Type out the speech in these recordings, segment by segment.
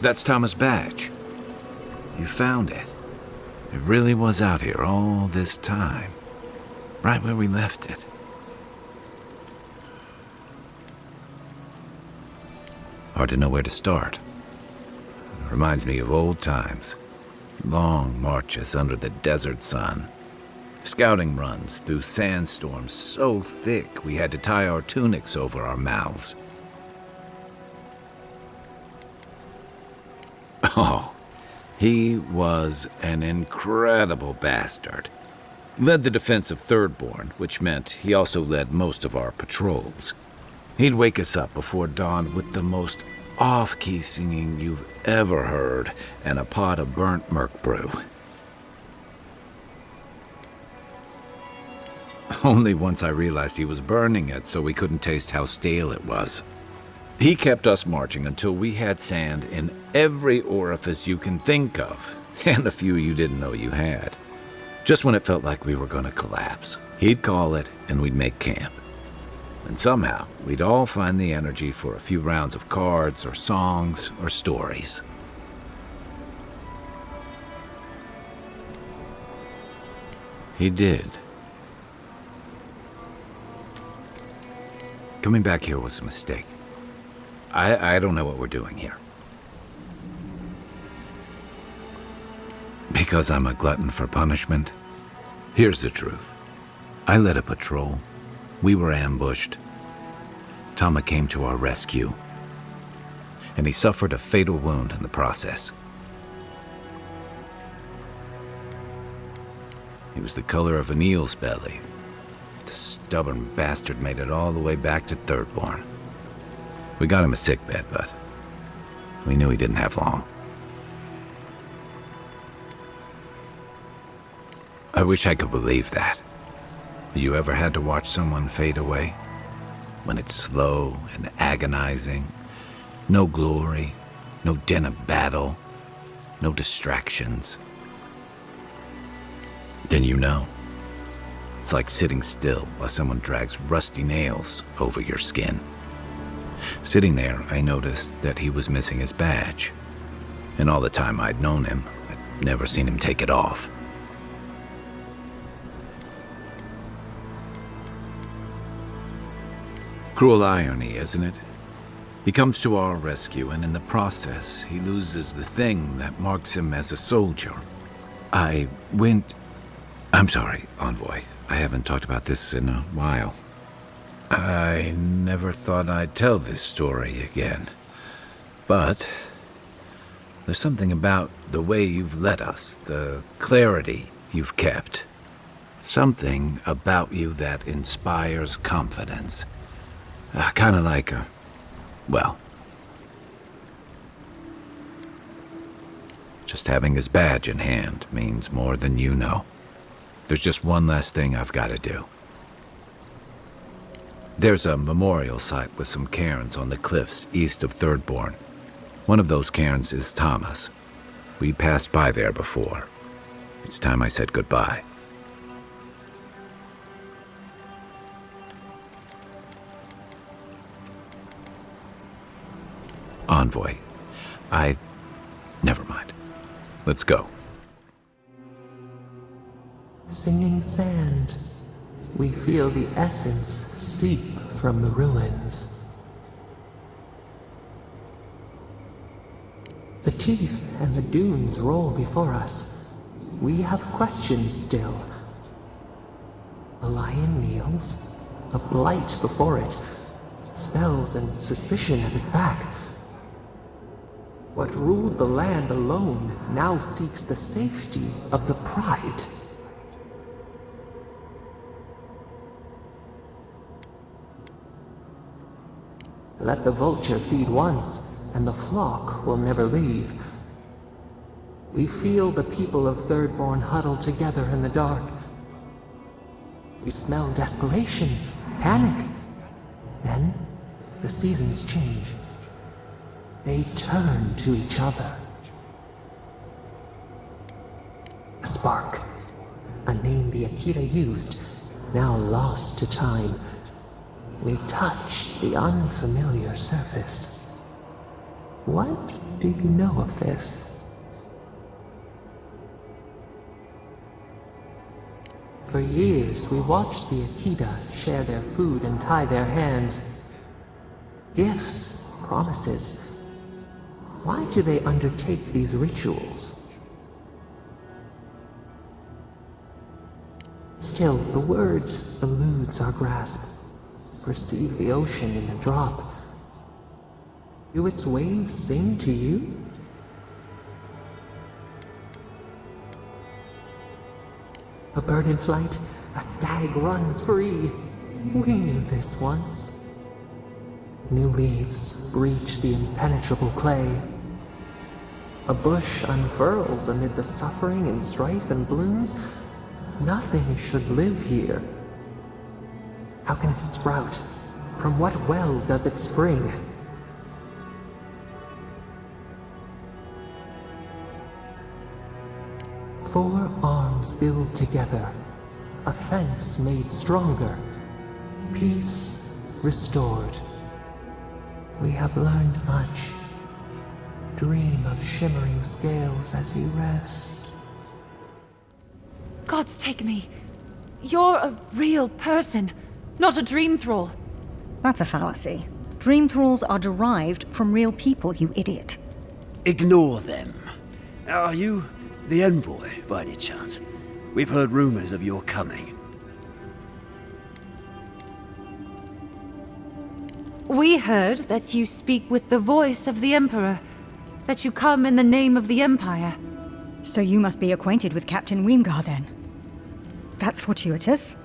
That's Thomas' badge. You found it. It really was out here all this time. Right where we left it. Hard to know where to start. Reminds me of old times. Long marches under the desert sun. Scouting runs through sandstorms so thick we had to tie our tunics over our mouths. Oh, he was an incredible bastard. Led the defense of Thirdborn, which meant he also led most of our patrols. He'd wake us up before dawn with the most off-key singing you've ever heard and a pot of burnt merc brew. Only once I realized he was burning it so we couldn't taste how stale it was. He kept us marching until we had sand in every orifice you can think of, and a few you didn't know you had. Just when it felt like we were gonna collapse, he'd call it and we'd make camp. And somehow, we'd all find the energy for a few rounds of cards or songs or stories. He did. Coming back here was a mistake. I don't know what we're doing here. Because I'm a glutton for punishment? Here's the truth. I led a patrol. We were ambushed. Tama came to our rescue. And he suffered a fatal wound in the process. He was the color of an eel's belly. The stubborn bastard made it all the way back to Thirdborn. We got him a sickbed, but we knew he didn't have long. I wish I could believe that. You ever had to watch someone fade away? When it's slow and agonizing, no glory, no din of battle, no distractions. Then you know. It's like sitting still while someone drags rusty nails over your skin. Sitting there, I noticed that he was missing his badge. And all the time I'd known him, I'd never seen him take it off. Cruel irony, isn't it? He comes to our rescue, and in the process, he loses the thing that marks him as a soldier. I'm sorry, Envoy. I haven't talked about this in a while. I never thought I'd tell this story again. But there's something about the way you've led us, the clarity you've kept. Something about you that inspires confidence. Kind of like just having his badge in hand means more than you know. There's just one last thing I've got to do. There's a memorial site with some cairns on the cliffs east of Thirdborn. One of those cairns is Tama's. We passed by there before. It's time I said goodbye. Envoy, never mind. Let's go. Singing sand, we feel the essence seep from the ruins. The teeth and the dunes roll before us. We have questions still. A lion kneels, a blight before it, spells and suspicion at its back. What ruled the land alone now seeks the safety of the pride. Let the vulture feed once, and the flock will never leave. We feel the people of Thirdborn huddle together in the dark. We smell desperation, panic. Then, the seasons change. They turn to each other. A spark, a name the Akira used, now lost to time. We touch the unfamiliar surface. What do you know of this? For years, we watched the Akita share their food and tie their hands. Gifts, promises. Why do they undertake these rituals? Still, the word eludes our grasp. Perceive the ocean in a drop. Do its waves sing to you? A bird in flight, a stag runs free. We knew this once. New leaves breach the impenetrable clay. A bush unfurls amid the suffering and strife and blooms. Nothing should live here. How can it sprout? From what well does it spring? Four arms build together, a fence made stronger, peace restored. We have learned much. Dream of shimmering scales as you rest. Gods take me. You're a real person, not a dream thrall. That's a fallacy. Dream thralls are derived from real people, you idiot. Ignore them. Are you the envoy, by any chance? We've heard rumors of your coming. We heard that you speak with the voice of the Emperor, that you come in the name of the Empire. So you must be acquainted with Captain Weemgar, then. That's fortuitous.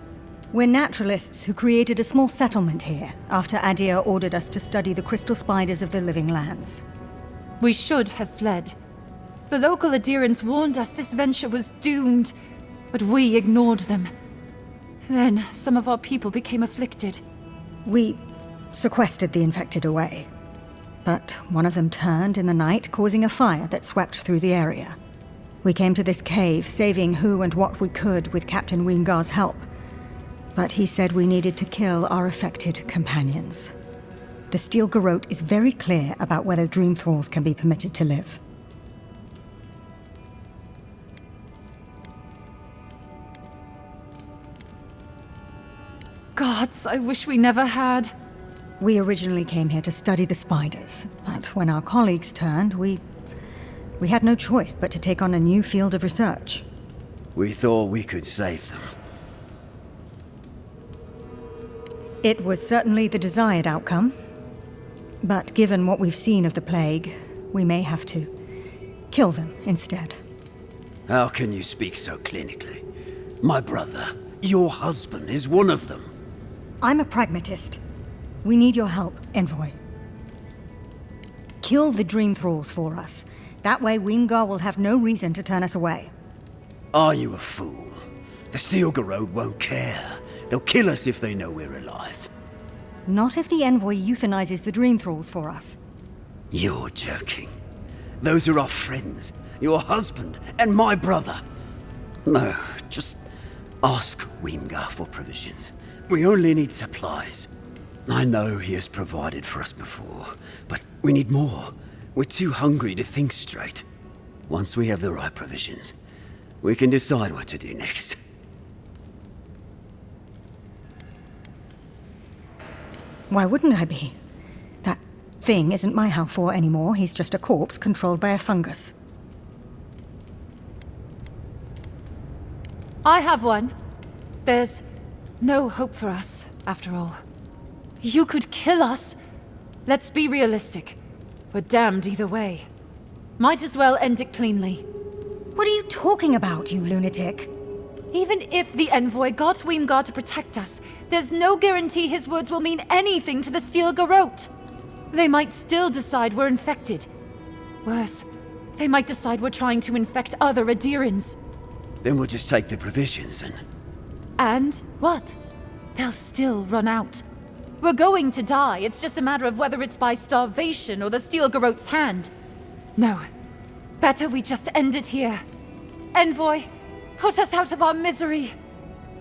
We're naturalists who created a small settlement here after Adir ordered us to study the crystal spiders of the living lands. We should have fled. The local adherents warned us this venture was doomed, but we ignored them. Then some of our people became afflicted. We sequestered the infected away. But one of them turned in the night, causing a fire that swept through the area. We came to this cave, saving who and what we could with Captain Weemgar's help. But he said we needed to kill our affected companions. The Steel Garrote is very clear about whether Dream Thralls can be permitted to live. Gods, I wish we never had. We originally came here to study the spiders, but when our colleagues turned, we had no choice but to take on a new field of research. We thought we could save them. It was certainly the desired outcome. But given what we've seen of the plague, we may have to kill them instead. How can you speak so clinically? My brother, your husband, is one of them. I'm a pragmatist. We need your help, Envoy. Kill the Dream Thralls for us. That way Weemgar will have no reason to turn us away. Are you a fool? The Steel Garrote won't care. They'll kill us if they know we're alive. Not if the Envoy euthanizes the Dream Thralls for us. You're joking. Those are our friends, your husband, and my brother. No, just ask Weemgar for provisions. We only need supplies. I know he has provided for us before, but we need more. We're too hungry to think straight. Once we have the right provisions, we can decide what to do next. Why wouldn't I be? That thing isn't my Halfor anymore. He's just a corpse controlled by a fungus. I have one. There's no hope for us, after all. You could kill us. Let's be realistic. We're damned either way. Might as well end it cleanly. What are you talking about, you lunatic? Even if the Envoy got Weemgar to protect us, there's no guarantee his words will mean anything to the Steel Garrote. They might still decide we're infected. Worse, they might decide we're trying to infect other Adirans. Then we'll just take the provisions and... And what? They'll still run out. We're going to die. It's just a matter of whether it's by starvation or the Steel Garrote's hand. No. Better we just end it here. Envoy, put us out of our misery.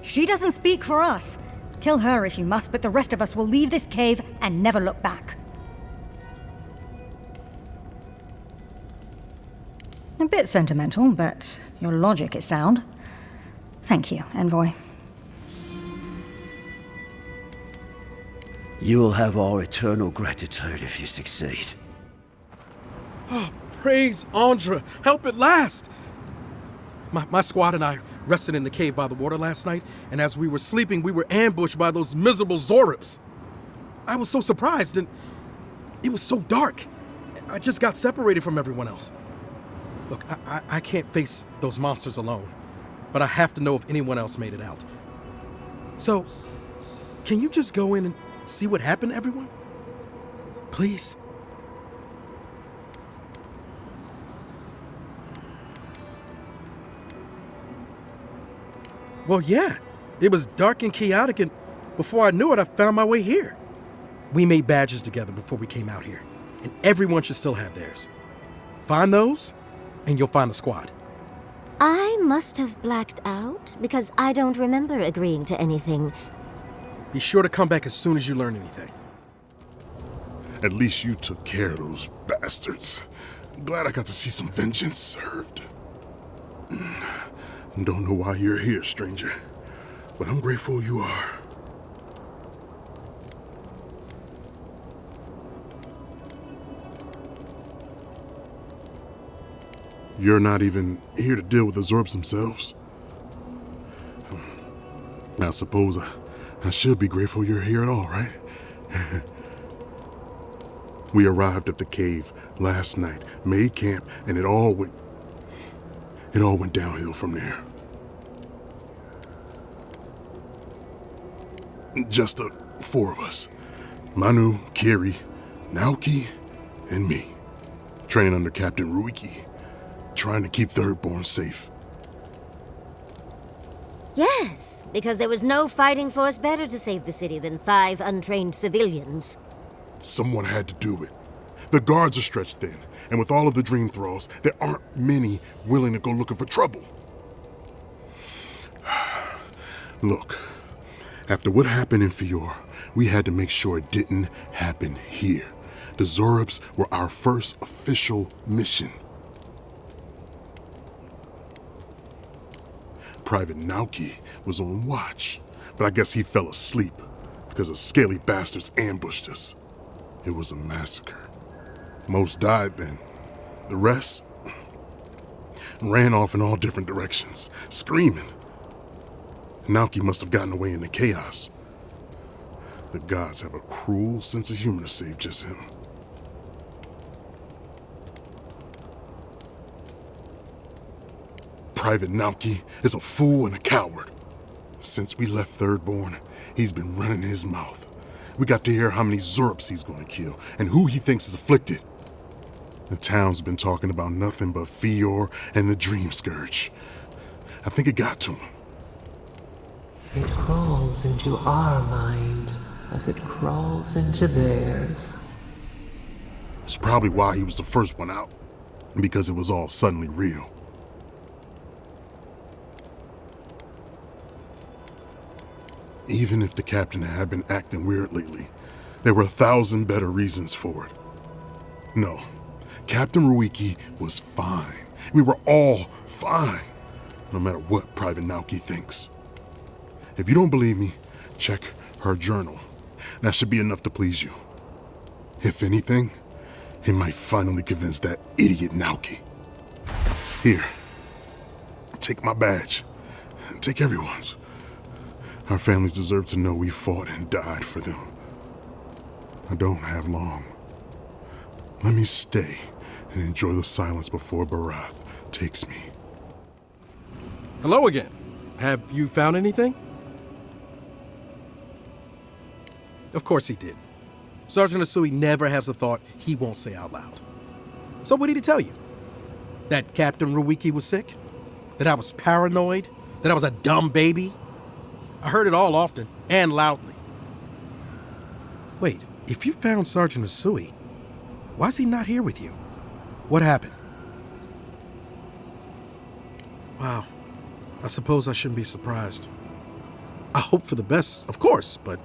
She doesn't speak for us. Kill her if you must, but the rest of us will leave this cave and never look back. A bit sentimental, but your logic is sound. Thank you, Envoy. You'll have our eternal gratitude if you succeed. Praise Andra! Help at last! My squad and I rested in the cave by the water last night, and as we were sleeping, we were ambushed by those miserable Zorips. I was so surprised, and it was so dark. I just got separated from everyone else. Look, I can't face those monsters alone, but I have to know if anyone else made it out. So, can you just go in and see what happened to everyone? Please? Well, yeah. It was dark and chaotic, and before I knew it, I found my way here. We made badges together before we came out here, and everyone should still have theirs. Find those, and you'll find the squad. I must have blacked out, because I don't remember agreeing to anything. Be sure to come back as soon as you learn anything. At least you took care of those bastards. Glad I got to see some vengeance served. Don't know why you're here, stranger, but I'm grateful you are. You're not even here to deal with the Zorbs themselves? I suppose I should be grateful you're here at all, right? We arrived at the cave last night, made camp, and it all went downhill from there. Just the four of us. Manu, Kiri, Naoki, and me. Training under Captain Ruiki, trying to keep Thirdborn safe. Yes, because there was no fighting force better to save the city than 5 untrained civilians. Someone had to do it. The guards are stretched thin, and with all of the dream thralls, there aren't many willing to go looking for trouble. Look, after what happened in Fior, we had to make sure it didn't happen here. The Zorobs were our first official mission. Private Naoki was on watch, but I guess he fell asleep because the scaly bastards ambushed us. It was a massacre. Most died then. The rest ran off in all different directions, screaming. Naoki must have gotten away in the chaos. The gods have a cruel sense of humor to save just him. Private Naoki is a fool and a coward. Since we left Thirdborn, he's been running his mouth. We got to hear how many Zorops he's gonna kill and who he thinks is afflicted. The town's been talking about nothing but Fior and the Dream Scourge. I think it got to him. It crawls into our mind as it crawls into theirs. It's probably why he was the first one out, because it was all suddenly real. Even if the captain had been acting weird lately, there were 1,000 better reasons for it. No, Captain Ruiki was fine. We were all fine, no matter what Private Naoki thinks. If you don't believe me, check her journal. That should be enough to please you. If anything, it might finally convince that idiot Naoki. Here, take my badge. Take everyone's. Our families deserve to know we fought and died for them. I don't have long. Let me stay and enjoy the silence before Barath takes me. Hello again. Have you found anything? Of course he did. Sergeant Asui never has a thought he won't say out loud. So what did he tell you? That Captain Ruiki was sick? That I was paranoid? That I was a dumb baby? I heard it all often and loudly. Wait, if you found Sergeant Asui, why is he not here with you? What happened? Wow, I suppose I shouldn't be surprised. I hope for the best, of course, but...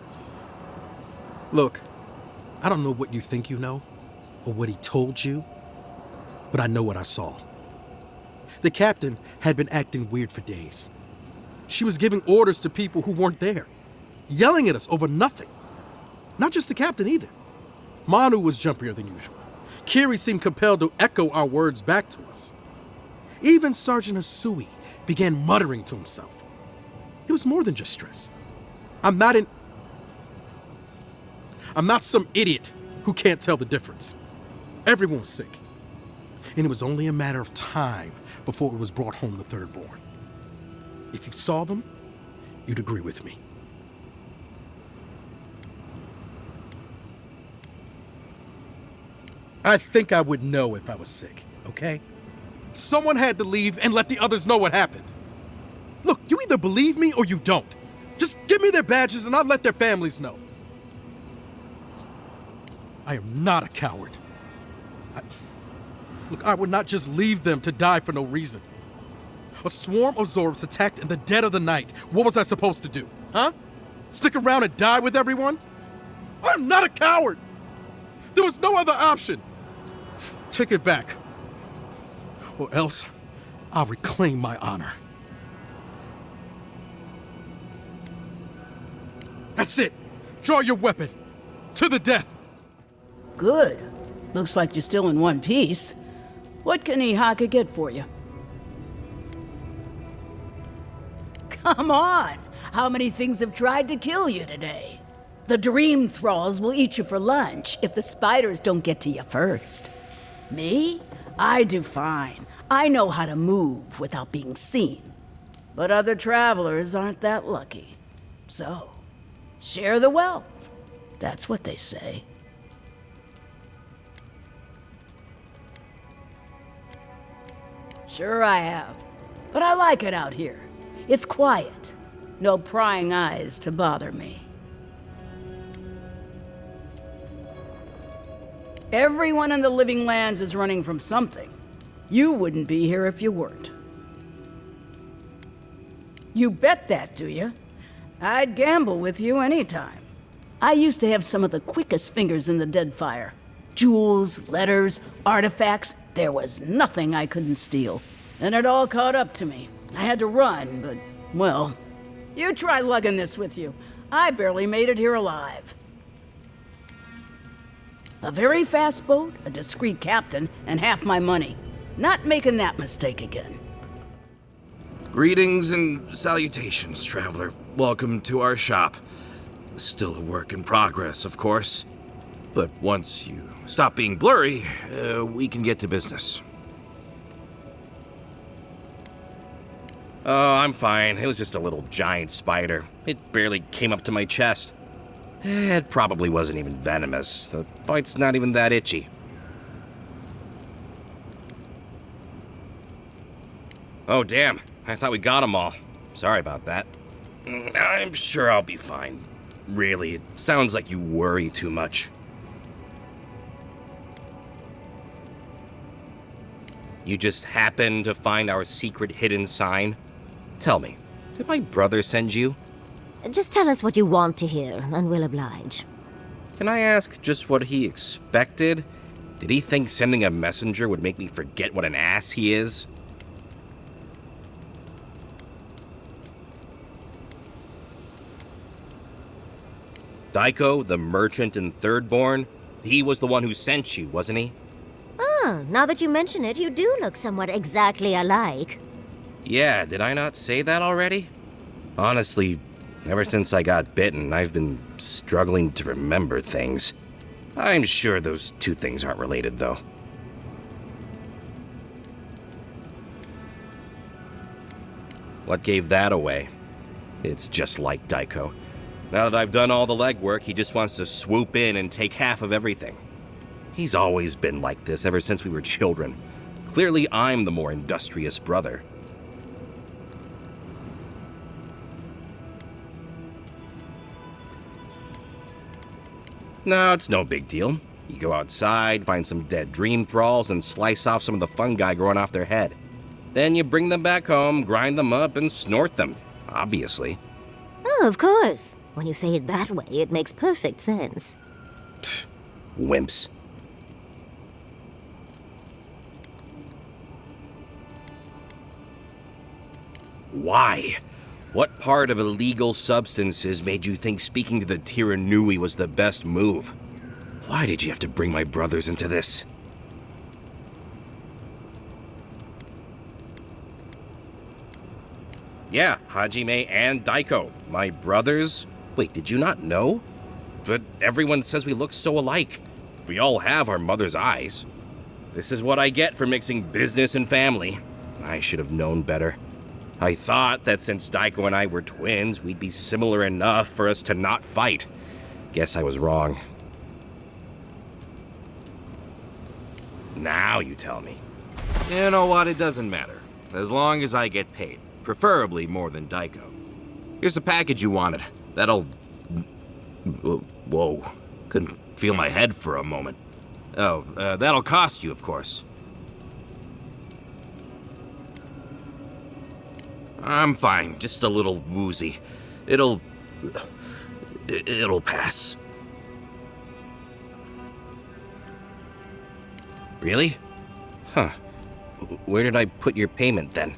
Look, I don't know what you think you know, or what he told you, but I know what I saw. The captain had been acting weird for days. She was giving orders to people who weren't there, yelling at us over nothing. Not just the captain either. Manu was jumpier than usual. Kiri seemed compelled to echo our words back to us. Even Sergeant Asui began muttering to himself. It was more than just stress. I'm not some idiot who can't tell the difference. Everyone was sick. And it was only a matter of time before it was brought home to Thirdborn. If you saw them, you'd agree with me. I think I would know if I was sick, okay? Someone had to leave and let the others know what happened. Look, you either believe me or you don't. Just give me their badges and I'll let their families know. I am not a coward. I would not just leave them to die for no reason. A swarm of Zorps attacked in the dead of the night. What was I supposed to do, huh? Stick around and die with everyone? I'm not a coward! There was no other option. Take it back. Or else, I'll reclaim my honor. That's it. Draw your weapon. To the death. Good. Looks like you're still in one piece. What can Ihaka get for you? Come on! How many things have tried to kill you today? The dream thralls will eat you for lunch if the spiders don't get to you first. Me? I do fine. I know how to move without being seen. But other travelers aren't that lucky. So, share the wealth. That's what they say. Sure I have. But I like it out here. It's quiet. No prying eyes to bother me. Everyone in the living lands is running from something. You wouldn't be here if you weren't. You bet that, do you? I'd gamble with you anytime. I used to have some of the quickest fingers in the Deadfire. Jewels, letters, artifacts, there was nothing I couldn't steal. And it all caught up to me. I had to run, but, well, you try lugging this with you. I barely made it here alive. A very fast boat, a discreet captain, and half my money. Not making that mistake again. Greetings and salutations, traveler. Welcome to our shop. Still a work in progress, of course. But once you stop being blurry, we can get to business. Oh, I'm fine. It was just a little giant spider. It barely came up to my chest. It probably wasn't even venomous. The bite's not even that itchy. Oh, damn. I thought we got them all. Sorry about that. I'm sure I'll be fine. Really, it sounds like you worry too much. You just happened to find our secret hidden sign? Tell me, did my brother send you? Just tell us what you want to hear, and we'll oblige. Can I ask just what he expected? Did he think sending a messenger would make me forget what an ass he is? Daiko, the merchant in Thirdborn, he was the one who sent you, wasn't he? Ah, now that you mention it, you do look somewhat exactly alike. Yeah, did I not say that already? Honestly, ever since I got bitten, I've been struggling to remember things. I'm sure those two things aren't related, though. What gave that away? It's just like Daiko. Now that I've done all the legwork, he just wants to swoop in and take half of everything. He's always been like this ever since we were children. Clearly, I'm the more industrious brother. No, it's no big deal. You go outside, find some dead dream thralls, and slice off some of the fungi growing off their head. Then you bring them back home, grind them up, and snort them, obviously. Oh, of course. When you say it that way, it makes perfect sense. Wimps. Why? What part of illegal substances made you think speaking to the Tiranui was the best move? Why did you have to bring my brothers into this? Yeah, Hajime and Daiko, my brothers. Wait, did you not know? But everyone says we look so alike. We all have our mother's eyes. This is what I get for mixing business and family. I should have known better. I thought that since Daiko and I were twins, we'd be similar enough for us to not fight. Guess I was wrong. Now you tell me. You know what? It doesn't matter. As long as I get paid. Preferably more than Daiko. Here's the package you wanted. That'll... Whoa. Couldn't feel my head for a moment. Oh, that'll cost you, of course. I'm fine. Just a little woozy. It'll pass. Really? Huh. Where did I put your payment then?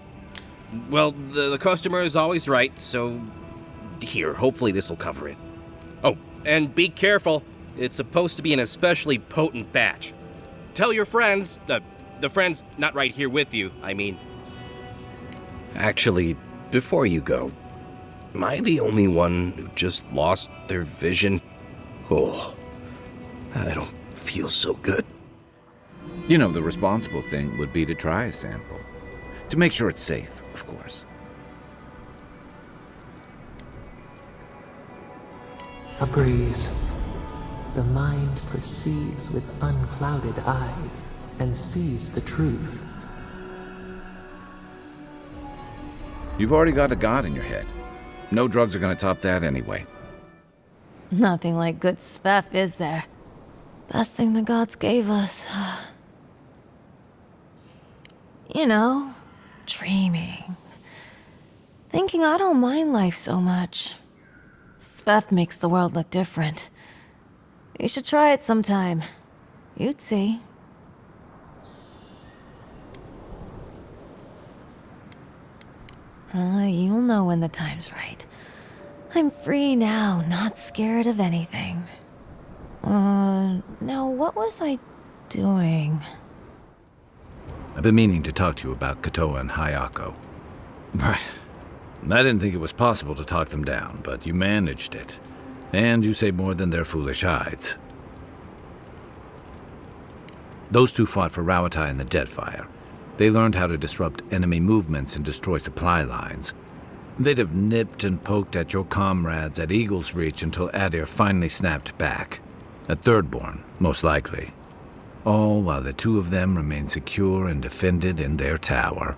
Well, the customer is always right, so... Here, hopefully this will cover it. Oh, and be careful. It's supposed to be an especially potent batch. Tell your friends, the friends not right here with you, I mean. Actually, before you go, am I the only one who just lost their vision? Oh, I don't feel so good. You know, the responsible thing would be to try a sample. To make sure it's safe, of course. A breeze. The mind perceives with unclouded eyes and sees the truth. You've already got a god in your head. No drugs are gonna top that anyway. Nothing like good spef, is there? Best thing the gods gave us. You know, dreaming. Thinking I don't mind life so much. Spef makes the world look different. You should try it sometime. You'd see. You'll know when the time's right. I'm free now, not scared of anything. Now what was I doing? I've been meaning to talk to you about Kotoa and Hayako. I didn't think it was possible to talk them down, but you managed it. And you say more than their foolish hides. Those two fought for Rawatai in the Deadfire. They learned how to disrupt enemy movements and destroy supply lines. They'd have nipped and poked at your comrades at Eagle's Reach until Adir finally snapped back. At Thirdborn, most likely. All while the two of them remain secure and defended in their tower.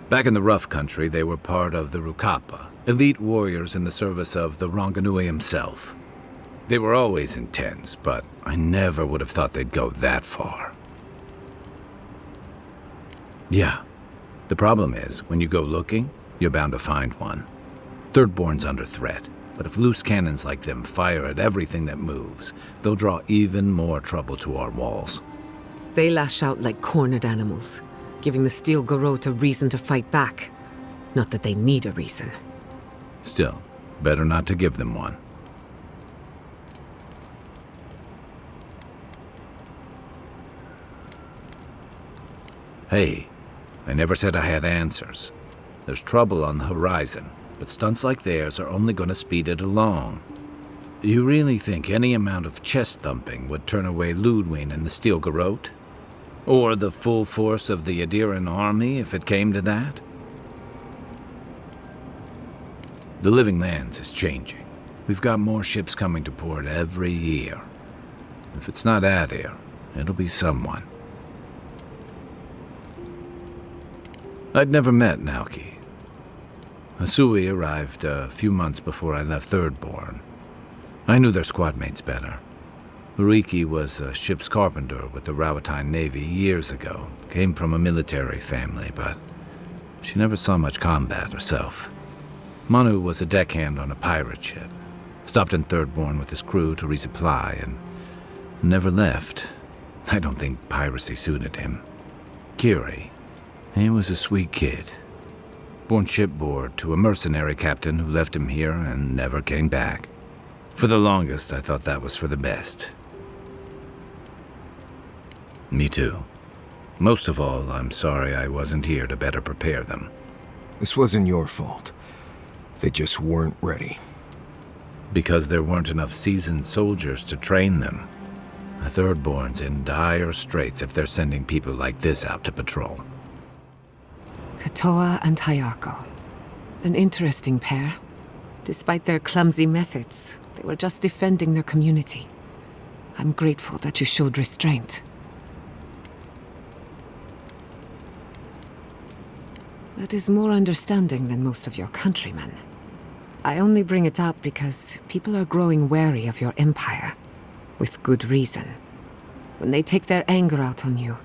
Back in the Rough Country, they were part of the Rukapa, elite warriors in the service of the Ranganui himself. They were always intense, but I never would have thought they'd go that far. Yeah, the problem is, when you go looking, you're bound to find one. Thirdborn's under threat, but if loose cannons like them fire at everything that moves, they'll draw even more trouble to our walls. They lash out like cornered animals, giving the Steel Garrote a reason to fight back. Not that they need a reason. Still, better not to give them one. Hey, I never said I had answers. There's trouble on the horizon, but stunts like theirs are only going to speed it along. You really think any amount of chest thumping would turn away Ludwig and the Steel Garrote? Or the full force of the Adiran army, if it came to that? The Living Lands is changing. We've got more ships coming to port every year. If it's not Adir, it'll be someone. I'd never met Naoki. Asui arrived a few months before I left Thirdborn. I knew their squad mates better. Ruiki was a ship's carpenter with the Rawatai Navy years ago. Came from a military family, but she never saw much combat herself. Manu was a deckhand on a pirate ship. Stopped in Thirdborn with his crew to resupply and never left. I don't think piracy suited him. Kiri, He was a sweet kid. Born shipboard to a mercenary captain who left him here and never came back. For the longest, I thought that was for the best. Me too. Most of all, I'm sorry I wasn't here to better prepare them. This wasn't your fault. They just weren't ready. Because there weren't enough seasoned soldiers to train them. The Thirdborn's in dire straits if they're sending people like this out to patrol. Katoa and Hayako. An interesting pair. Despite their clumsy methods, they were just defending their community. I'm grateful that you showed restraint. That is more understanding than most of your countrymen. I only bring it up because people are growing wary of your empire. With good reason. When they take their anger out on you,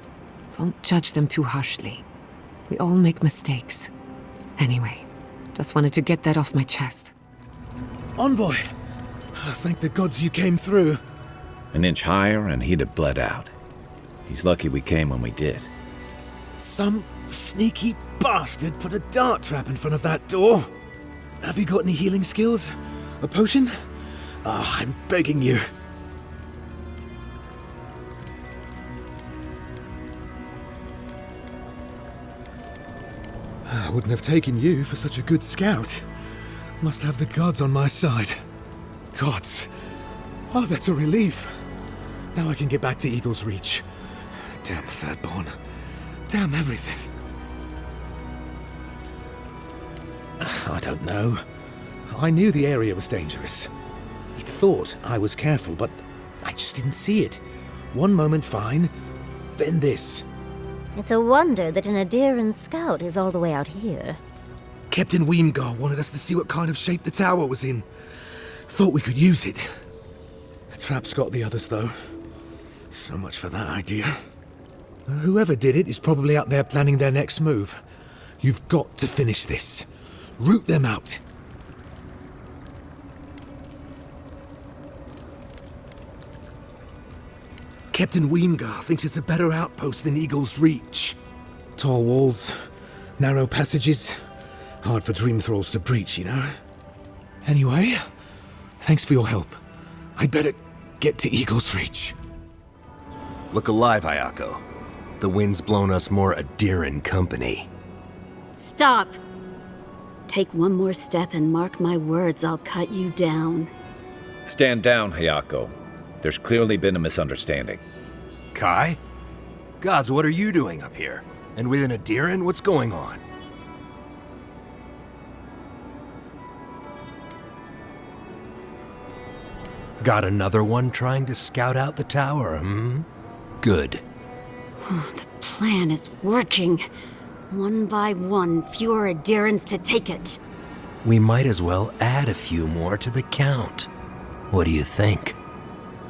don't judge them too harshly. We all make mistakes. Anyway, just wanted to get that off my chest. Envoy! Thank the gods you came through. An inch higher and he'd have bled out. He's lucky we came when we did. Some sneaky bastard put a dart trap in front of that door. Have you got any healing skills? A potion? Ah, I'm begging you. I wouldn't have taken you for such a good scout. Must have the gods on my side. Gods. Oh, that's a relief. Now I can get back to Eagle's Reach. Damn Thirdborn. Damn everything. I don't know. I knew the area was dangerous. He thought I was careful, but I just didn't see it. One moment fine, then this. It's a wonder that an Adiran scout is all the way out here. Captain Weemgar wanted us to see what kind of shape the tower was in. Thought we could use it. The trap's got the others, though. So much for that idea. Whoever did it is probably out there planning their next move. You've got to finish this. Root them out. Captain Weemgar thinks it's a better outpost than Eagle's Reach. Tall walls, narrow passages, hard for dream thralls to breach, you know? Anyway, thanks for your help. I'd better get to Eagle's Reach. Look alive, Hayako. The wind's blown us more Adiran company. Stop! Take one more step and mark my words, I'll cut you down. Stand down, Hayako. There's clearly been a misunderstanding. Kai? Gods, what are you doing up here? And with an Adiran, what's going on? Got another one trying to scout out the tower, hmm? Good. The plan is working. One by one, fewer Adirans to take it. We might as well add a few more to the count. What do you think?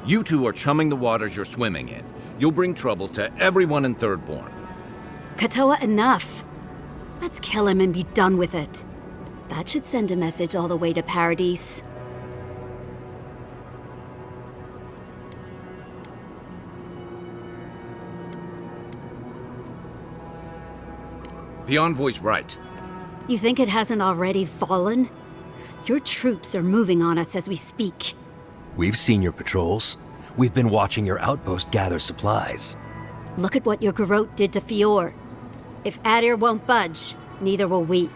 You two are chumming the waters you're swimming in. You'll bring trouble to everyone in Thirdborn. Katoa, enough. Let's kill him and be done with it. That should send a message all the way to Paradise. The envoy's right. You think it hasn't already fallen? Your troops are moving on us as we speak. We've seen your patrols. We've been watching your outpost gather supplies. Look at what your Garrote did to Fior. If Adir won't budge, neither will we.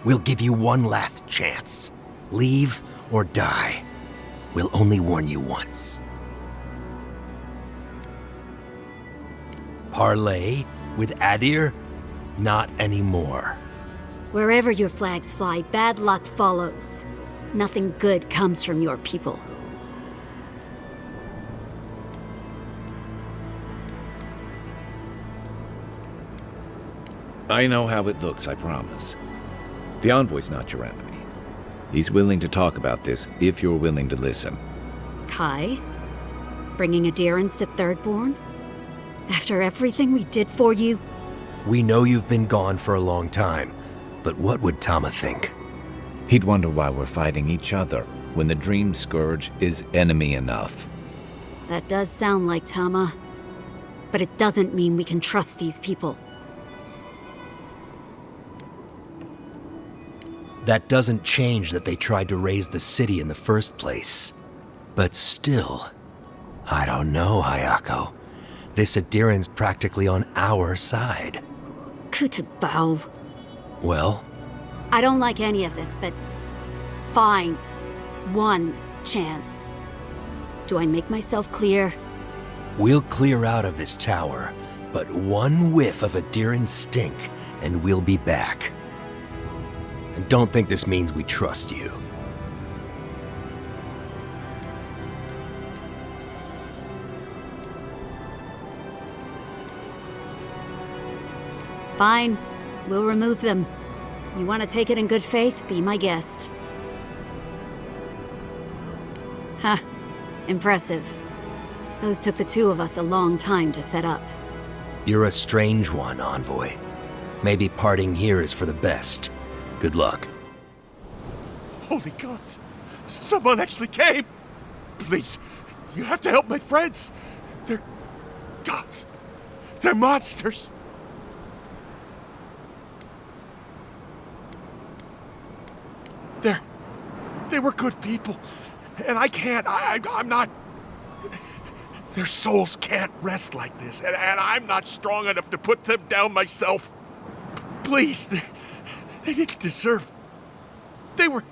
We'll give you one last chance. Leave or die. We'll only warn you once. Parley with Adir? Not anymore. Wherever your flags fly, bad luck follows. Nothing good comes from your people. I know how it looks, I promise. The envoy's not your enemy. He's willing to talk about this if you're willing to listen. Kai? Bringing Adirans to Thirdborn? After everything we did for you? We know you've been gone for a long time, but what would Tama think? He'd wonder why we're fighting each other when the Dream Scourge is enemy enough. That does sound like Tama. But it doesn't mean we can trust these people. That doesn't change that they tried to raise the city in the first place. But still, I don't know, Hayako. This Adiran's practically on our side. Kutabao. Well? I don't like any of this, but fine. One chance. Do I make myself clear? We'll clear out of this tower, but one whiff of Adiran stink, and we'll be back. And don't think this means we trust you. Fine. We'll remove them. You want to take it in good faith? Be my guest. Ha. Impressive. Those took the two of us a long time to set up. You're a strange one, Envoy. Maybe parting here is for the best. Good luck. Holy gods! Someone actually came! Please, you have to help my friends! They're gods! They're monsters! They were good people. And I can't, I'm not... Their souls can't rest like this, and I'm not strong enough to put them down myself. Please, they didn't deserve... They were...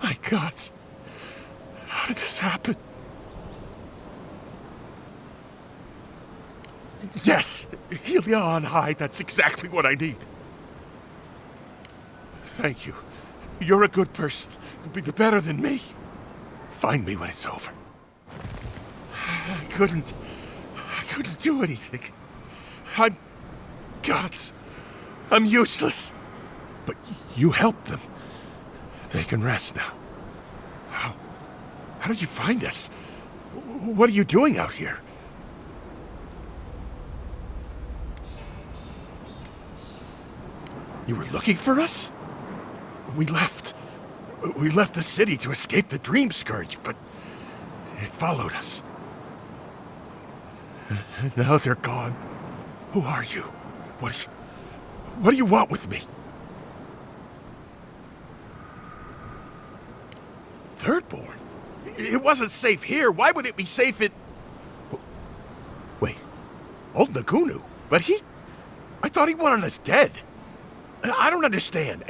My gods. How did this happen? Yes! Helia on high, that's exactly what I need. Thank you. You're a good person. You'll be better than me. Find me when it's over. I couldn't do anything. I'm gods. I'm useless. But you helped them. They can rest now. How did you find us? What are you doing out here? You were looking for us? We left the city to escape the Dream Scourge, but it followed us. And now they're gone. Who are you? What do you want with me? Thirdborn? It wasn't safe here. Why would it be safe in... Wait. Old Nagunu? But I thought he wanted us dead. I don't understand.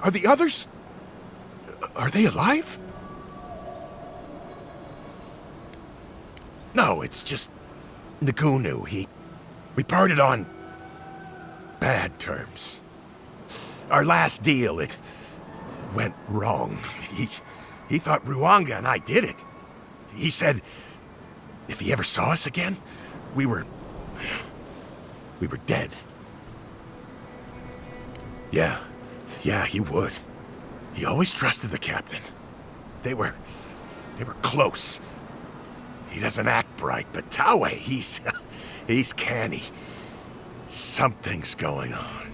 Are the others... Are they alive? No, it's just... Nagunu. We parted on... bad terms. Our last deal, it... went wrong. He thought Ruanga and I did it. He said... if he ever saw us again, we were dead. Yeah, he would. He always trusted the captain. They were close. He doesn't act bright, but Taue, he's canny. Something's going on.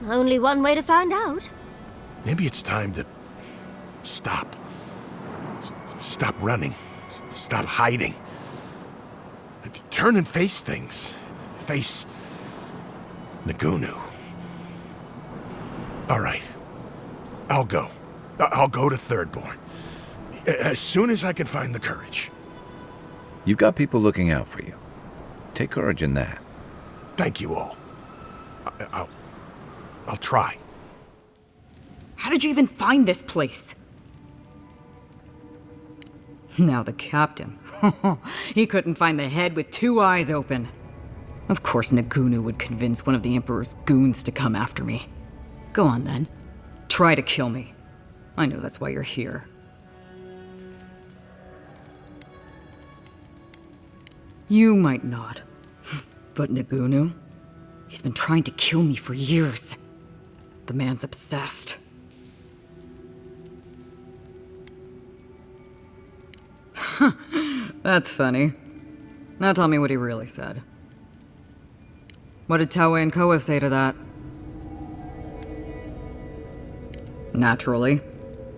Only one way to find out. Maybe it's time to stop. Stop running. Stop hiding. Turn and face things. Face Nagunu. All right. I'll go. I'll go to Thirdborn. As soon as I can find the courage. You've got people looking out for you. Take courage in that. Thank you all. I'll try. How did you even find this place? Now the captain. He couldn't find the head with two eyes open. Of course Nagunu would convince one of the Emperor's goons to come after me. Go on then. Try to kill me. I know that's why you're here. You might not. But Nagunu? He's been trying to kill me for years. The man's obsessed. That's funny. Now tell me what he really said. What did Taue and Koa say to that? Naturally.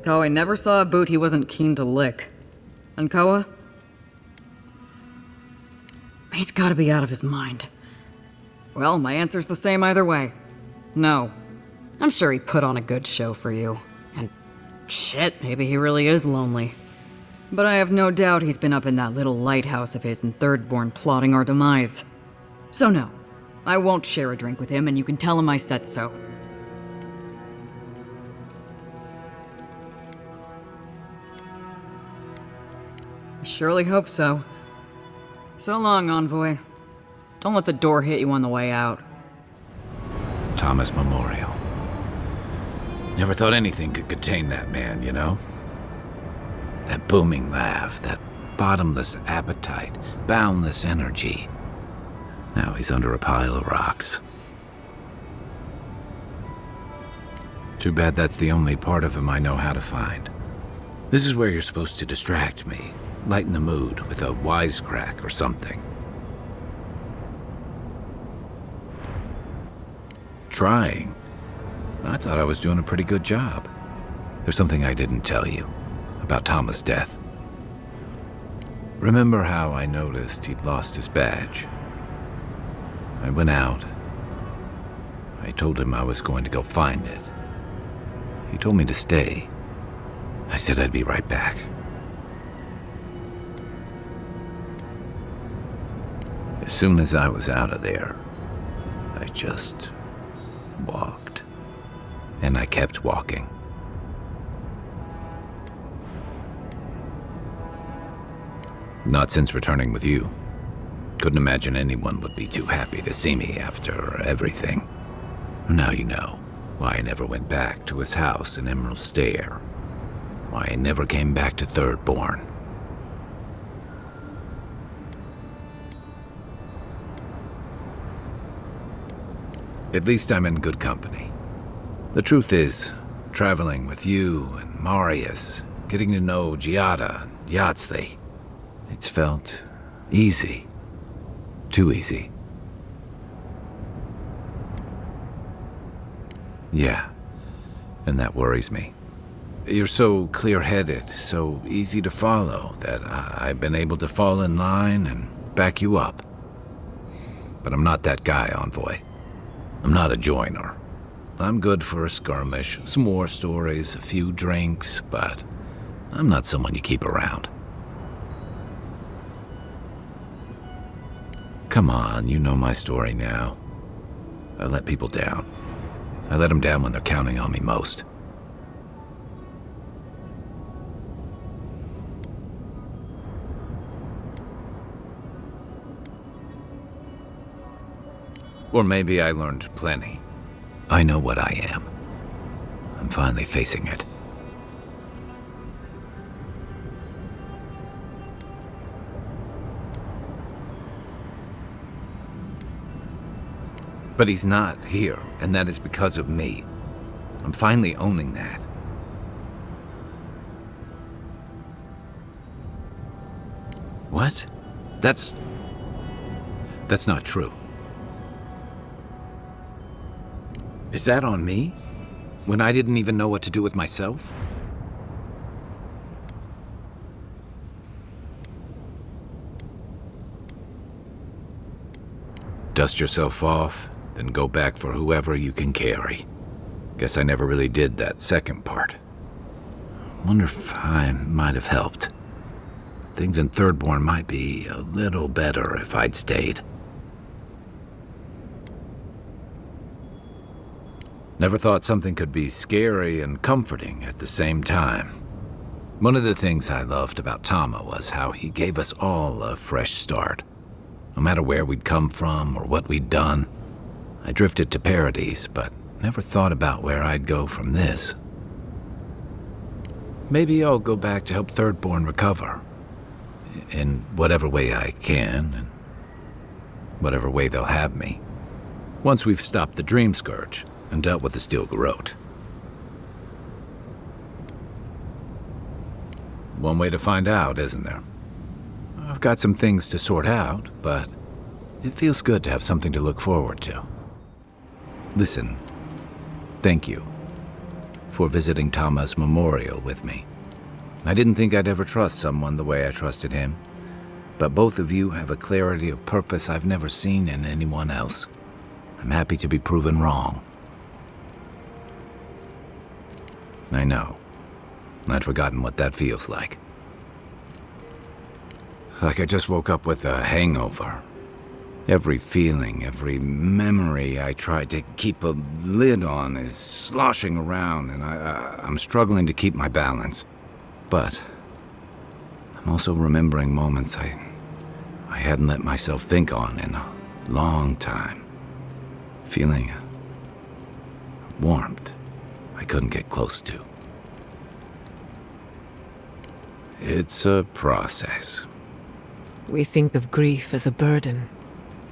Taue never saw a boot he wasn't keen to lick. And Koa? He's gotta be out of his mind. Well, my answer's the same either way. No. I'm sure he put on a good show for you. And shit, maybe he really is lonely. But I have no doubt he's been up in that little lighthouse of his in Thirdborn plotting our demise. So no, I won't share a drink with him, and you can tell him I said so. I surely hope so. So long, Envoy. Don't let the door hit you on the way out. Thomas Memorial. Never thought anything could contain that man, you know? That booming laugh, that bottomless appetite, boundless energy. Now he's under a pile of rocks. Too bad that's the only part of him I know how to find. This is where you're supposed to distract me, lighten the mood with a wisecrack or something. Trying? I thought I was doing a pretty good job. There's something I didn't tell you about Thomas' death. Remember how I noticed he'd lost his badge? I went out. I told him I was going to go find it. He told me to stay. I said I'd be right back. As soon as I was out of there, I just walked. And I kept walking. Not since returning with you. Couldn't imagine anyone would be too happy to see me after everything. Now you know why I never went back to his house in Emerald Stair. Why I never came back to Thirdborn. At least I'm in good company. The truth is, traveling with you and Marius, getting to know Giada and Yahtzee, it's felt easy. Too easy. Yeah, and that worries me. You're so clear-headed, so easy to follow, that I've been able to fall in line and back you up. But I'm not that guy, Envoy. I'm not a joiner. I'm good for a skirmish, some war stories, a few drinks, but I'm not someone you keep around. Come on, you know my story now. I let people down. I let them down when they're counting on me most. Or maybe I learned plenty. I know what I am. I'm finally facing it. But he's not here, and that is because of me. I'm finally owning that. What? That's not true. Is that on me? When I didn't even know what to do with myself? Dust yourself off, then go back for whoever you can carry. Guess I never really did that second part. Wonder if I might have helped. Things in Thirdborn might be a little better if I'd stayed. Never thought something could be scary and comforting at the same time. One of the things I loved about Tama was how he gave us all a fresh start. No matter where we'd come from or what we'd done. I drifted to Paradise, but never thought about where I'd go from this. Maybe I'll go back to help Thirdborn recover. In whatever way I can, and whatever way they'll have me. Once we've stopped the Dream Scourge and dealt with the Steel Garrote. One way to find out, isn't there? I've got some things to sort out, but it feels good to have something to look forward to. Listen, thank you for visiting Tama's memorial with me. I didn't think I'd ever trust someone the way I trusted him, but both of you have a clarity of purpose I've never seen in anyone else. I'm happy to be proven wrong. I know. I'd forgotten what that feels like. Like I just woke up with a hangover. Every feeling, every memory I tried to keep a lid on is sloshing around, and I'm struggling to keep my balance. But I'm also remembering moments I hadn't let myself think on in a long time. Feeling a warmth I couldn't get close to. It's a process. We think of grief as a burden,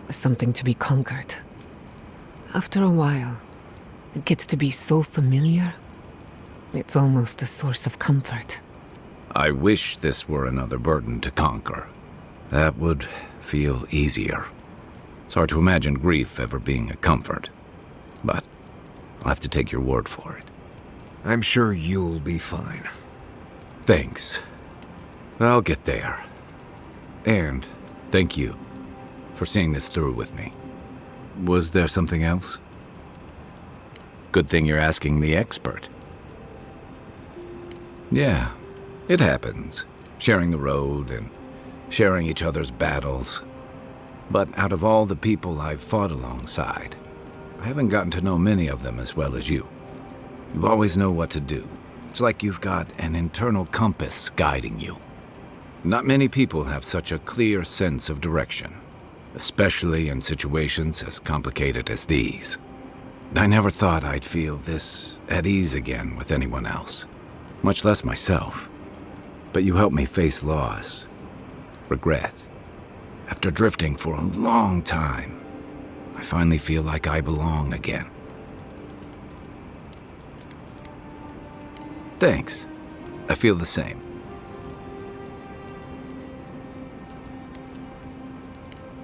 as something to be conquered. After a while, it gets to be so familiar, it's almost a source of comfort. I wish this were another burden to conquer. That would feel easier. It's hard to imagine grief ever being a comfort, but I'll have to take your word for it. I'm sure you'll be fine. Thanks. I'll get there. And thank you for seeing this through with me. Was there something else? Good thing you're asking the expert. Yeah, it happens. Sharing the road and sharing each other's battles. But out of all the people I've fought alongside, I haven't gotten to know many of them as well as you. You always know what to do. It's like you've got an internal compass guiding you. Not many people have such a clear sense of direction, especially in situations as complicated as these. I never thought I'd feel this at ease again with anyone else, much less myself. But you helped me face loss, regret. After drifting for a long time, I finally feel like I belong again. Thanks. I feel the same.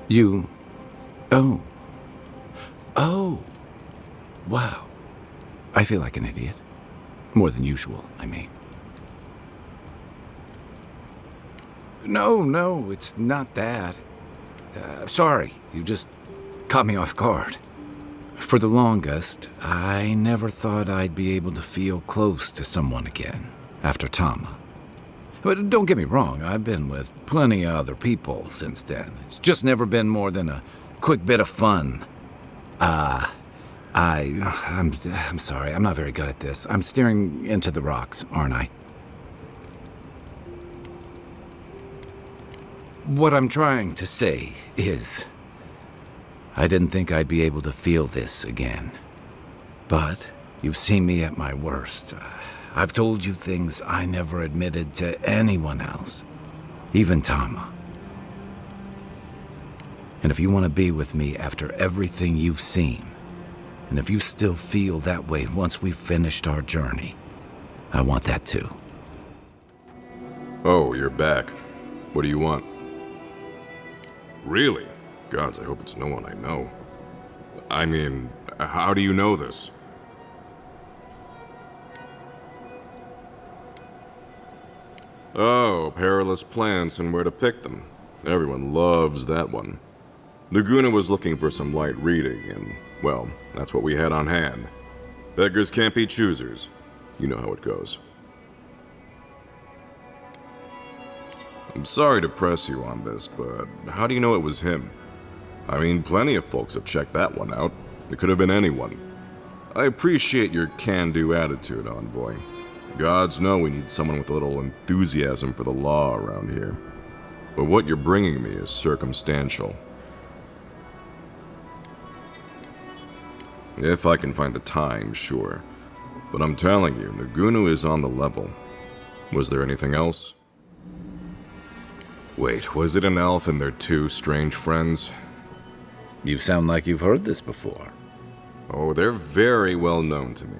You... Oh. Oh. Wow. I feel like an idiot. More than usual, I mean. No, it's not that. Sorry, you just caught me off guard. For the longest, I never thought I'd be able to feel close to someone again after Tama. But don't get me wrong, I've been with plenty of other people since then. It's just never been more than a quick bit of fun. I'm sorry, I'm not very good at this. I'm staring into the rocks, aren't I? What I'm trying to say is, I didn't think I'd be able to feel this again. But you've seen me at my worst. I've told you things I never admitted to anyone else, even Tama. And if you want to be with me after everything you've seen, and if you still feel that way once we've finished our journey, I want that too. Oh, you're back. What do you want? Really? Gods, I hope it's no one I know. I mean, how do you know this? Oh, perilous plants and where to pick them. Everyone loves that one. Laguna was looking for some light reading, and, well, that's what we had on hand. Beggars can't be choosers. You know how it goes. I'm sorry to press you on this, but how do you know it was him? I mean, plenty of folks have checked that one out. It could have been anyone. I appreciate your can-do attitude, Envoy. Gods know we need someone with a little enthusiasm for the law around here. But what you're bringing me is circumstantial. If I can find the time, sure. But I'm telling you, Nagunu is on the level. Was there anything else? Wait, was it an elf and their two strange friends? You sound like you've heard this before. Oh, they're very well known to me.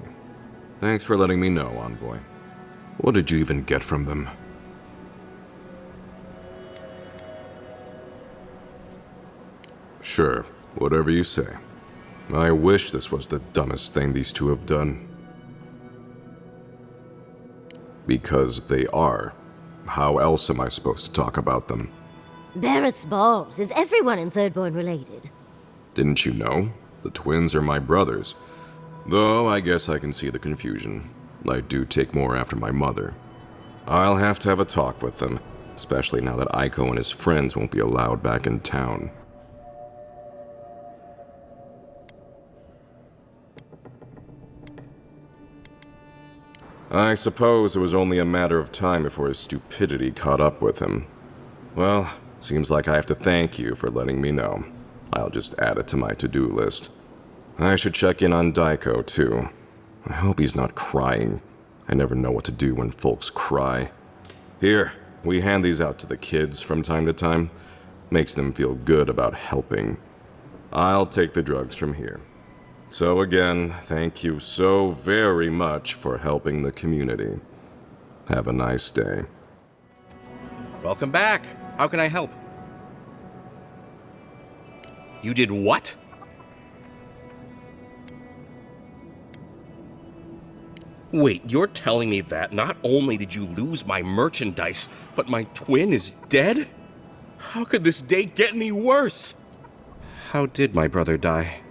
Thanks for letting me know, Envoy. What did you even get from them? Sure, whatever you say. I wish this was the dumbest thing these two have done. Because they are. How else am I supposed to talk about them? Barrett's balls. Is everyone in Thirdborn related? Didn't you know? The twins are my brothers. Though I guess I can see the confusion. I do take more after my mother. I'll have to have a talk with them, especially now that Aiko and his friends won't be allowed back in town. I suppose it was only a matter of time before his stupidity caught up with him. Well, seems like I have to thank you for letting me know. I'll just add it to my to-do list. I should check in on Daiko, too. I hope he's not crying. I never know what to do when folks cry. Here, we hand these out to the kids from time to time. Makes them feel good about helping. I'll take the drugs from here. So again, thank you so very much for helping the community. Have a nice day. Welcome back. How can I help? You did what? Wait, you're telling me that not only did you lose my merchandise, but my twin is dead? How could this day get any worse? How did my brother die?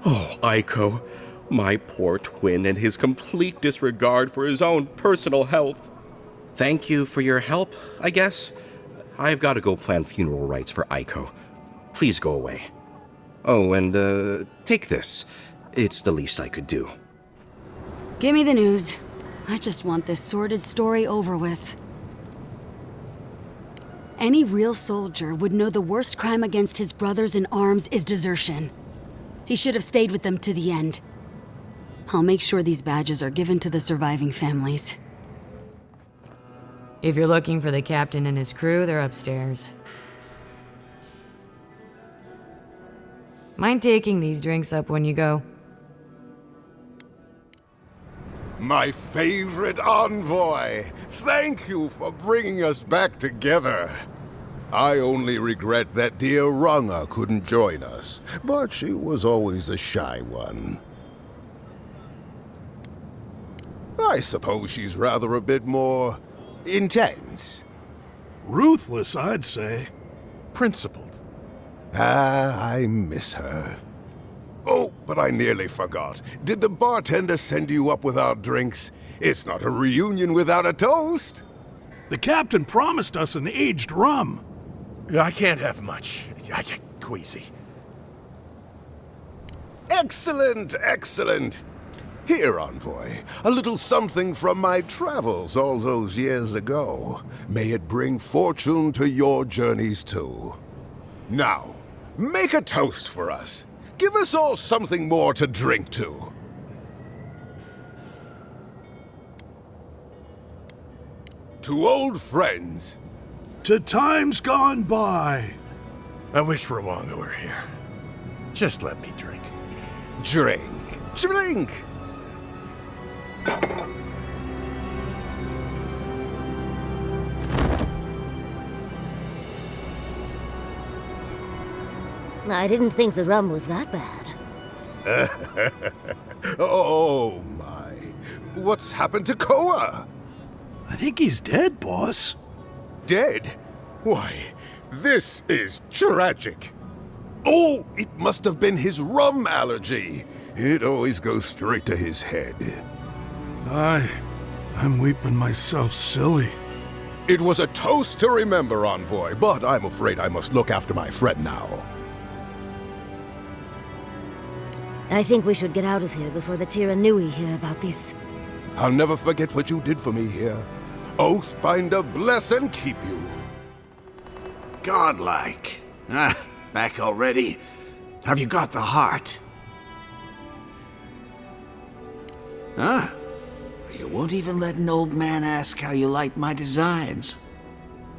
Oh, Aiko, my poor twin and his complete disregard for his own personal health. Thank you for your help, I guess. I've got to go plan funeral rites for Aiko. Please go away. Oh, and take this. It's the least I could do. Give me the news. I just want this sordid story over with. Any real soldier would know the worst crime against his brothers in arms is desertion. He should have stayed with them to the end. I'll make sure these badges are given to the surviving families. If you're looking for the captain and his crew, they're upstairs. Mind taking these drinks up when you go? My favorite envoy! Thank you for bringing us back together. I only regret that dear Runga couldn't join us, but she was always a shy one. I suppose she's rather a bit more intense. Ruthless, I'd say. Principled. Ah, I miss her. Oh, but I nearly forgot. Did the bartender send you up with our drinks? It's not a reunion without a toast. The captain promised us an aged rum. I can't have much. I get queasy. Excellent, excellent. Here, envoy, a little something from my travels all those years ago. May it bring fortune to your journeys too. Now, make a toast for us. Give us all something more to drink to. To old friends. To times gone by. I wish Rwanga were here. Just let me drink. Drink. Drink! I didn't think the rum was that bad. Oh my. What's happened to Koa? I think he's dead, boss. Dead? Why, this is tragic. Oh, it must have been his rum allergy. It always goes straight to his head. I'm weeping myself silly. It was a toast to remember, envoy, but I'm afraid I must look after my friend now. I think we should get out of here before the Tiranui hear about this. I'll never forget what you did for me here. Oathbinder bless and keep you. Godlike. Ah, back already? Have you got the heart? Huh? You won't even let an old man ask how you like my designs.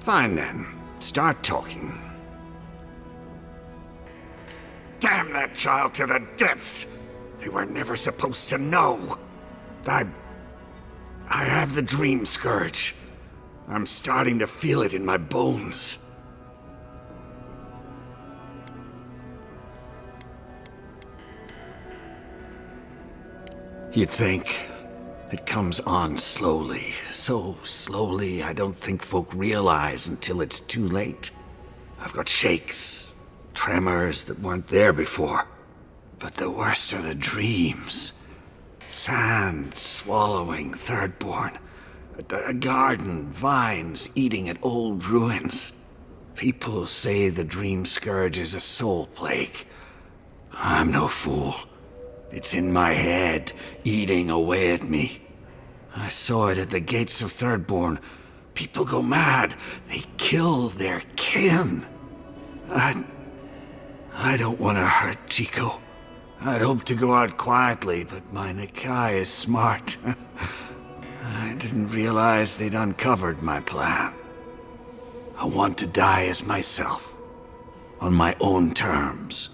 Fine then. Start talking. Damn that child to the depths! They were never supposed to know. I have the dream scourge. I'm starting to feel it in my bones. You'd think. It comes on slowly. So slowly I don't think folk realize until it's too late. I've got shakes, tremors that weren't there before. But the worst are the dreams. Sand swallowing Thirdborn. A garden, vines eating at old ruins. People say the dream scourge is a soul plague. I'm no fool. It's in my head, eating away at me. I saw it at the gates of Thirdborn. People go mad. They kill their kin. I don't want to hurt Chico. I'd hoped to go out quietly, but my Nikai is smart. I didn't realize they'd uncovered my plan. I want to die as myself, on my own terms.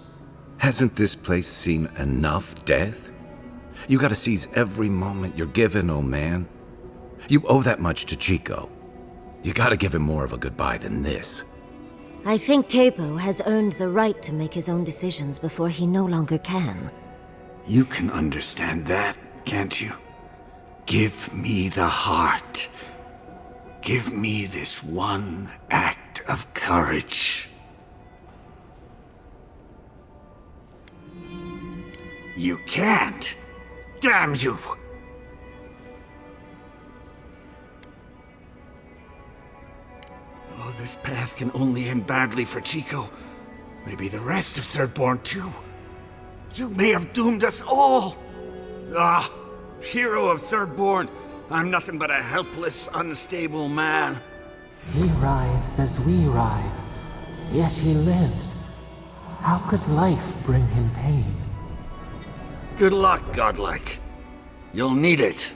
Hasn't this place seen enough death? You gotta seize every moment you're given, old man. You owe that much to Chico. You gotta give him more of a goodbye than this. I think Capo has earned the right to make his own decisions before he no longer can. You can understand that, can't you? Give me the heart. Give me this one act of courage. You can't. Damn you! Oh, this path can only end badly for Chico. Maybe the rest of Thirdborn too. You may have doomed us all! Ah, hero of Thirdborn, I'm nothing but a helpless, unstable man. He writhes as we writhe, yet he lives. How could life bring him pain? Good luck, Godlike. You'll need it.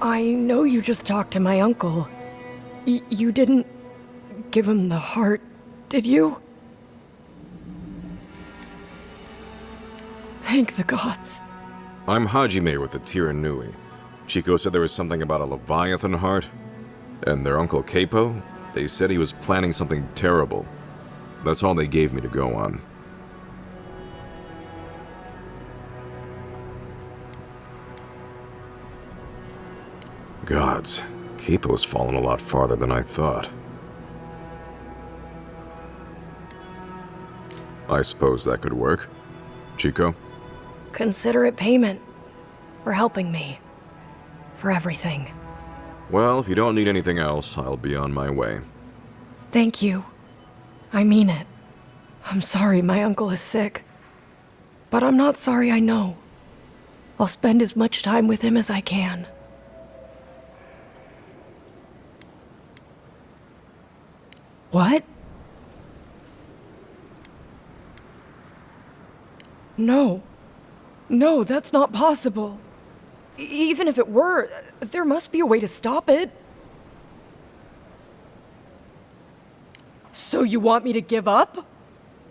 I know you just talked to my uncle. You didn't give him the heart, did you? Thank the gods. I'm Hajime with the Tiranui. Chico said there was something about a Leviathan heart. And their uncle Capo, they said he was planning something terrible. That's all they gave me to go on. Gods, Capo's fallen a lot farther than I thought. I suppose that could work. Chico? Consider it payment for helping me. For everything. Well, if you don't need anything else, I'll be on my way. Thank you. I mean it. I'm sorry my uncle is sick. But I'm not sorry I know. I'll spend as much time with him as I can. What? No. No, that's not possible. Even if it were, there must be a way to stop it. So you want me to give up?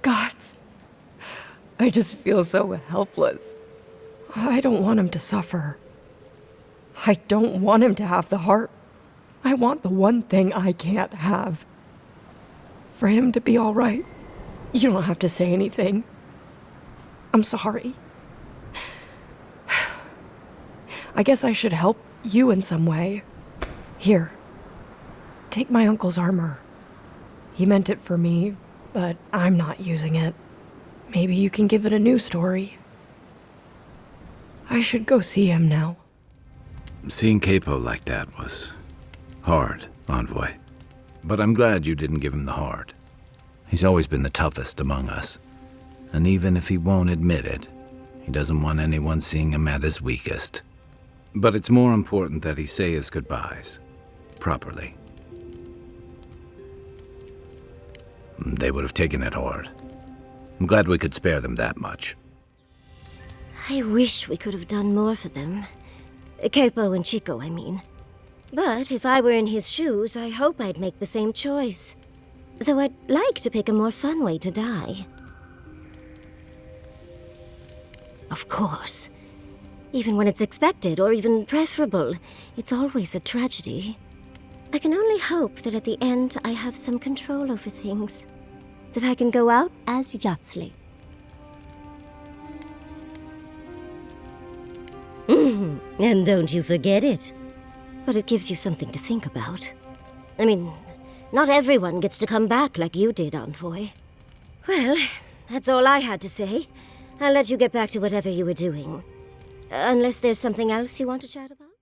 Gods. I just feel so helpless. I don't want him to suffer. I don't want him to have the heart. I want the one thing I can't have. For him to be all right. You don't have to say anything. I'm sorry. I guess I should help you in some way. Here. Take my uncle's armor. He meant it for me, but I'm not using it. Maybe you can give it a new story. I should go see him now. Seeing Capo like that was hard, Envoy. But I'm glad you didn't give him the heart. He's always been the toughest among us. And even if he won't admit it, he doesn't want anyone seeing him at his weakest. But it's more important that he say his goodbyes. Properly. They would have taken it hard. I'm glad we could spare them that much. I wish we could have done more for them. Capo and Chico, I mean. But if I were in his shoes, I hope I'd make the same choice. Though I'd like to pick a more fun way to die. Of course. Even when it's expected, or even preferable, it's always a tragedy. I can only hope that at the end I have some control over things. That I can go out as Yatsley. And don't you forget it. But it gives you something to think about. I mean, not everyone gets to come back like you did, Envoy. Well, that's all I had to say. I'll let you get back to whatever you were doing. Unless there's something else you want to chat about?